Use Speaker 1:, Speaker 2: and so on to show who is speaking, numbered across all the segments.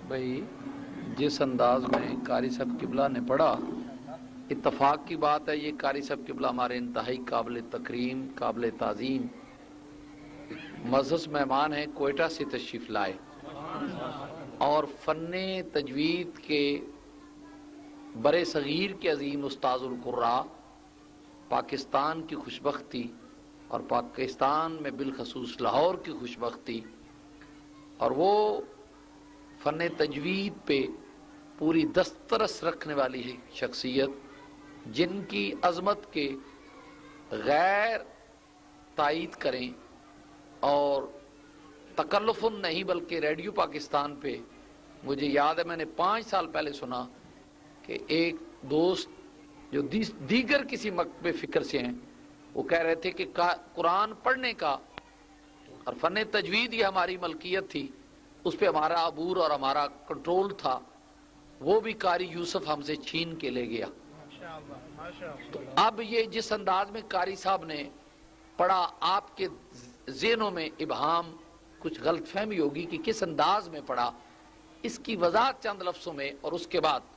Speaker 1: بھائی جس انداز میں قاری صاحب قبلہ نے پڑھا، اتفاق کی بات ہے، یہ قاری صاحب قبلہ ہمارے انتہائی قابل تکریم، قابل تعظیم معزز مہمان ہیں، کوئٹہ سے تشریف لائے اور فن تجوید کے برے صغیر کے عظیم استاذ القراء، پاکستان کی خوشبختی اور پاکستان میں بالخصوص لاہور کی خوشبختی، اور وہ فن تجوید پہ پوری دسترس رکھنے والی شخصیت، جن کی عظمت کے غیر تائید کریں اور تکلفن نہیں بلکہ ریڈیو پاکستان پہ مجھے یاد ہے میں نے 5 سال پہلے سنا کہ ایک دوست جو دیگر کسی مکتب فکر سے ہیں، وہ کہہ رہے تھے کہ قرآن پڑھنے کا اور فن تجوید یہ ہماری ملکیت تھی، اس پہ ہمارا عبور اور ہمارا کنٹرول تھا، وہ بھی قاری یوسف ہم سے چھین کے لے گیا۔ تو اب یہ جس انداز میں قاری صاحب نے پڑھا، آپ کے ذہنوں میں ابہام، کچھ غلط فہمی ہوگی کہ کس انداز میں پڑھا، اس کی وضاحت چند لفظوں میں، اور اس کے بعد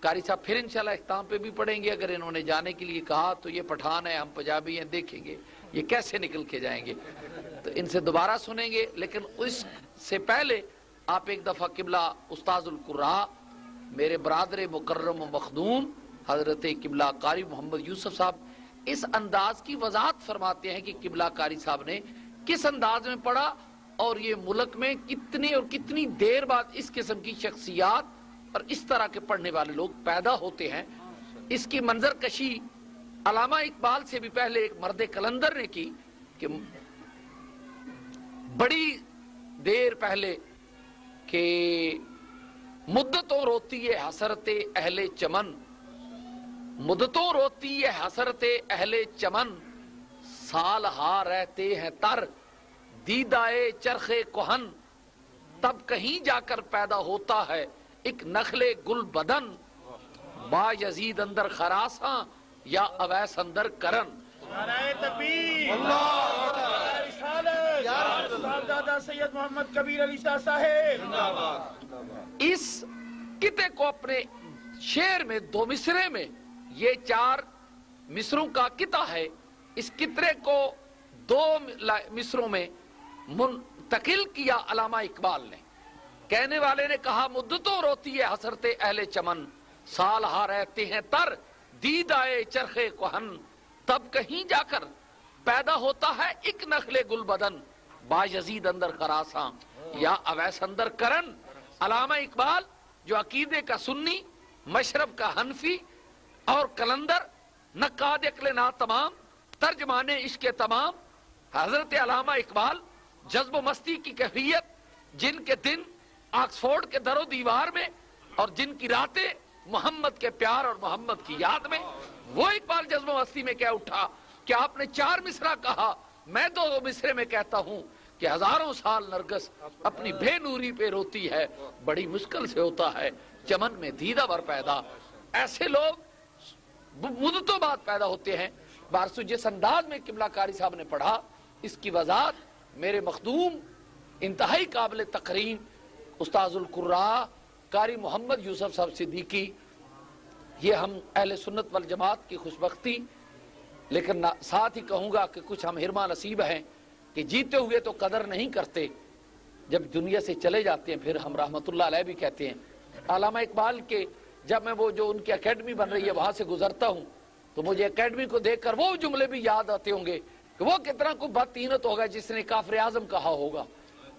Speaker 1: قاری صاحب پھر انشاءاللہ اختتام پہ بھی پڑھیں گے۔ اگر انہوں نے جانے کے لیے کہا تو یہ پٹھان ہے، ہم پنجابی ہیں، دیکھیں گے یہ کیسے نکل کے جائیں گے، تو ان سے دوبارہ سنیں گے۔ لیکن اس سے پہلے آپ ایک دفعہ قبلہ استاذ القراء، میرے برادر مکرم و مخدوم حضرت قبلہ قاری محمد یوسف صاحب اس انداز کی وضاحت فرماتے ہیں کہ قبلہ قاری صاحب نے کس انداز میں پڑھا، اور یہ ملک میں کتنی اور کتنی دیر بعد اس قسم کی شخصیات اور اس طرح کے پڑھنے والے لوگ پیدا ہوتے ہیں۔ اس کی منظر کشی علامہ اقبال سے بھی پہلے ایک مرد کلندر نے کی کہ بڑی دیر پہلے کہ مدتوں روتی ہے حسرت اہل چمن، مدتوں روتی ہے حسرت اہل چمن، سال ہا رہتے ہیں تر دیدائے چرخ کہن، تب کہیں جا کر پیدا ہوتا ہے ایک نخل گل بدن، با یزید اندر خراساں یا اویس اندر کرن۔
Speaker 2: نعرہ تکبیر، اللہ اکبر، صاحبزادہ سید محمد کبیر علی شاہ صاحب۔
Speaker 1: اس قطعے کو اپنے شعر میں 2 مصرے میں، یہ 4 مصروں کا قطعہ ہے، اس قطعے کو 2 مصروں میں منتقل کیا علامہ اقبال نے۔ کہنے والے نے کہا مدتوں روتی ہے حسرت اہل چمن، سال ہا رہتے ہیں تر دیدائے چرخ کہن، تب کہیں جا کر پیدا ہوتا ہے ایک نخل گل بدن، با یزید اندر خراساں یا اویس اندر کرن۔ علامہ اقبال جو عقیدے کا سنی، مشرب کا حنفی اور کلندر، نقاد عقل نا تمام، ترجمان عشق تمام، حضرت علامہ اقبال جذب و مستی کی کیفیت، جن کے دن آکسفورڈ کے در و دیوار میں اور جن کی راتیں محمد کے پیار اور محمد کی یاد میں، وہ اقبال جذب و مستی میں کیا اٹھا کہ آپ نے 4 مصرع کہا، میں 2 مصرے میں کہتا ہوں کہ ہزاروں سال نرگس اپنی بے نوری پہ روتی ہے، بڑی مشکل سے ہوتا ہے چمن میں دیدہ ور پیدا۔ ایسے لوگ مدتوں بعد پیدا ہوتے ہیں۔ بارسو جس انداز میں قبلہ قاری صاحب نے پڑھا، اس کی وضاحت میرے مخدوم انتہائی قابل تکریم استاذ القراء قاری محمد یوسف صاحب صدیقی، یہ ہم اہل سنت والجماعت کی خوشبختی، لیکن ساتھ ہی کہوں گا کہ کچھ ہم حرمہ نصیب ہیں کہ جیتے ہوئے تو قدر نہیں کرتے، جب دنیا سے چلے جاتے ہیں پھر ہم رحمت اللہ علیہ بھی کہتے ہیں۔ علامہ اقبال کے جب میں وہ جو ان کی اکیڈمی بن رہی ہے وہاں سے گزرتا ہوں تو مجھے اکیڈمی کو دیکھ کر وہ جملے بھی یاد آتے ہوں گے کہ وہ کتنا کو بدطینت ہوگا جس نے کافر اعظم کہا ہوگا،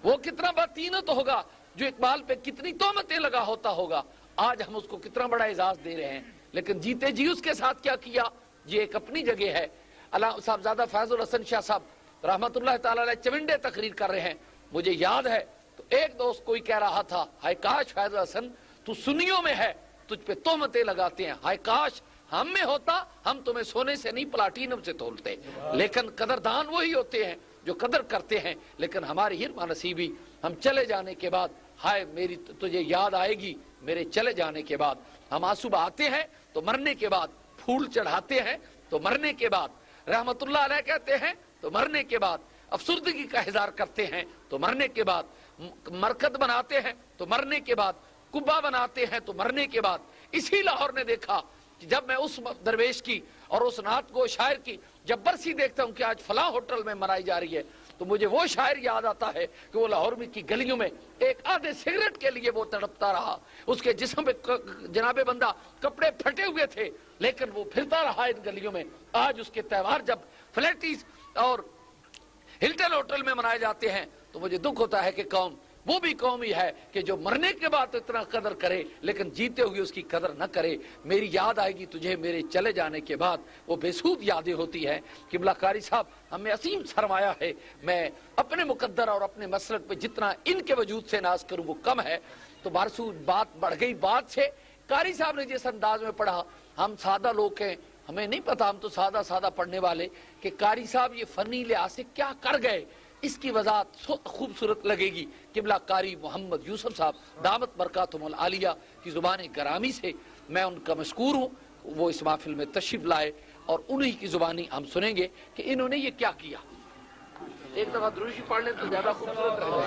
Speaker 1: وہ کتنا بدطینت ہوگا جو اقبال پہ کتنی تہمتیں لگا ہوتا ہوگا۔ آج ہم اس کو کتنا بڑا اعزاز دے رہے ہیں، لیکن جیتے جی اس کے ساتھ کیا کیا، یہ ایک اپنی جگہ ہے۔ صاحبزادہ فیض الحسن شاہ صاحب رحمت اللہ تعالی علیہ چونڈے تقریر کر رہے ہیں، مجھے یاد ہے تو ایک دوست کوئی کہہ رہا تھا، ہائے کاش فیض الحسن تو سنیوں میں ہے، تجھ پہ تہمتیں لگاتے ہیں، ہائے کاش ہم میں ہوتا، ہم تمہیں سونے سے نہیں پلاٹینم سے تولتے۔ لیکن قدردان وہی ہوتے ہیں جو قدر کرتے ہیں، لیکن ہماری حرمہ نصیبی، ہم چلے جانے کے بعد ہائے میری تجھے یاد آئے گی میرے چلے جانے کے بعد۔ ہم آنسو بہاتے ہیں تو مرنے کے بعد، پھول چڑھاتے ہیں تو مرنے کے بعد، رحمت اللہ علیہ کہتے ہیں تو مرنے کے بعد، افسردگی کا اظہار کرتے ہیں تو مرنے کے بعد، مرکز بناتے ہیں تو مرنے کے بعد، قبہ بناتے ہیں تو مرنے کے بعد. اسی لاہور نے دیکھا کہ جب میں اس درویش کی اور اس نعت گو شاعر کی جب برسی دیکھتا ہوں کہ آج فلاں ہوٹل میں منائی جا رہی ہے تو مجھے وہ شاعر یاد آتا ہے کہ وہ لاہور میں کی گلیوں میں ایک آدھے سگریٹ کے لیے وہ تڑپتا رہا. اس کے جسم پہ جناب بندہ کپڑے پھٹے ہوئے تھے لیکن وہ پھرتا رہا ان گلیوں میں. آج اس کے تہوار جب فلیٹیز اور ہلٹن ہوٹل میں منائے جاتے ہیں تو مجھے دکھ ہوتا ہے کہ قوم وہ بھی قوم ہی ہے کہ جو مرنے کے بعد اتنا قدر کرے لیکن جیتے ہوئے اس کی قدر نہ کرے. میری یاد آئے گی تجھے میرے چلے جانے کے بعد، وہ بے سود یادیں ہوتی ہیں. قبلہ قاری صاحب ہمیں عظیم سرمایہ ہے. میں اپنے مقدر اور اپنے مسلک پہ جتنا ان کے وجود سے ناز کروں وہ کم ہے. تو بارسو بات بڑھ گئی بات سے. قاری صاحب نے جس انداز میں پڑھا، ہم سادہ لوگ ہیں، ہمیں نہیں پتا، ہم تو سادہ پڑھنے والے، کہ قاری صاحب یہ فنی لحاظ سے کیا کر گئے. اس کی وضاحت خوبصورت لگے گی. قبلہ قاری محمد یوسف صاحب دامت برکاتہم العالیہ کی زبان گرامی سے میں ان کا مشکور ہوں. وہ اس محفل میں تشریف لائے اور انہی کی زبانی ہم سنیں گے کہ انہوں نے یہ کیا کیا. ایک دفعہ دروشی پڑھ لیں تو زیادہ خوبصورت رہے گا.